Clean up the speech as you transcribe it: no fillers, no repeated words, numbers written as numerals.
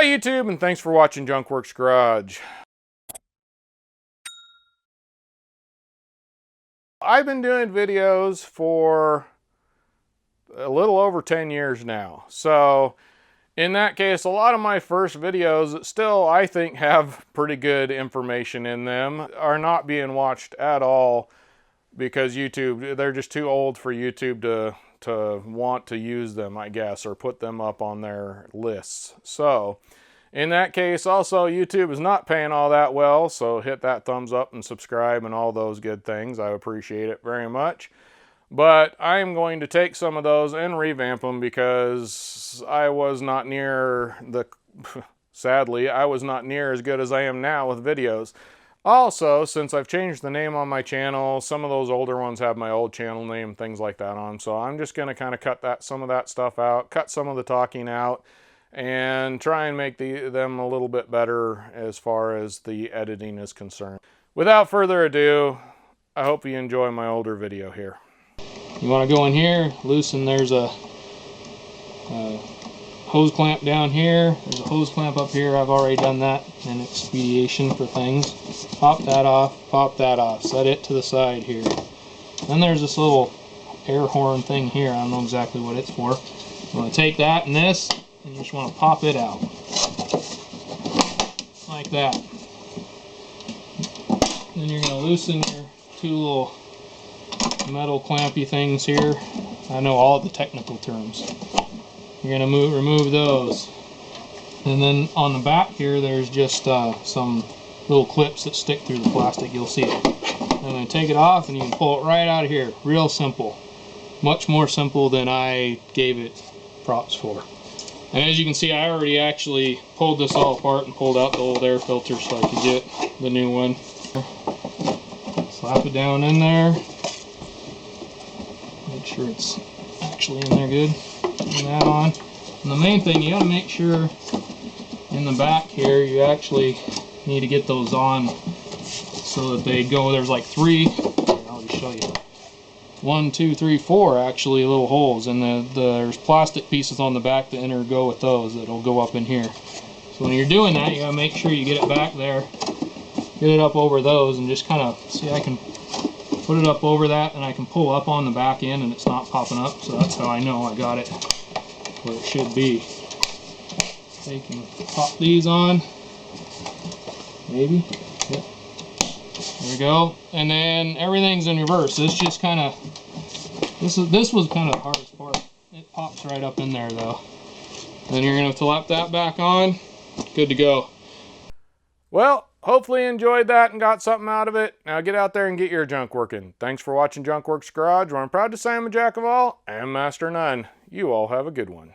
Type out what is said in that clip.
YouTube, and thanks for watching Junkworks Garage. I've been doing videos for a little over 10 years now. So in that case, a lot of my first videos that still, I think, have pretty good information in them are not being watched at all because YouTube, they're just too old for YouTube to want to use them, I guess, or put them up on their lists. So in that case, also, YouTube is not paying all that well, so hit that thumbs up and subscribe and all those good things. I appreciate it very much. But I am going to take some of those and revamp them because I was not near sadly, I was not near as good as I am now with videos. Also, since I've changed the name on my channel, some of those older ones have my old channel name, things like that on. So I'm just going to kind of cut some of that stuff out, cut some of the talking out, and try and make them a little bit better as far as the editing is concerned. Without further ado, I hope you enjoy my older video here. You want to go in here, loosen, there's a hose clamp down here, there's a hose clamp up here. I've already done that in expedition for things. Pop that off, set it to the side here. Then there's this little air horn thing here, I don't know exactly what it's for. You want to take that and this, and you just want to pop it out. Like that. Then you're going to loosen your two little metal clampy things here. I know all the technical terms. You're going to remove those. And then on the back here, there's just some little clips that stick through the plastic. You'll see it. I'm going to take it off and you can pull it right out of here. Real simple. Much more simple than I gave it props for. And as you can see, I already actually pulled this all apart and pulled out the old air filter so I could get the new one. Slap it down in there. Make sure it's actually in there good. Turn that on. And the main thing, you got to make sure in the back here, you actually need to get those on so that they go. There's like three, I'll just show you. 1, 2, 3, 4 actually little holes, and there's plastic pieces on the back that go with those that'll go up in here. So when you're doing that, you gotta make sure you get it back there, get it up over those, and just kind of see, I can put it up over that, and I can pull up on the back end, and it's not popping up. So that's how I know I got it where it should be. So you can pop these on, maybe. Yep. There we go, and then everything's in reverse. This just kind of, this was kind of the hardest part. It pops right up in there though. Then you're gonna slap that back on. Good to go. Well, hopefully you enjoyed that and got something out of it. Now get out there and get your junk working. Thanks for watching Junkworks Garage, where I'm proud to say I'm a jack of all and master none. You all have a good one.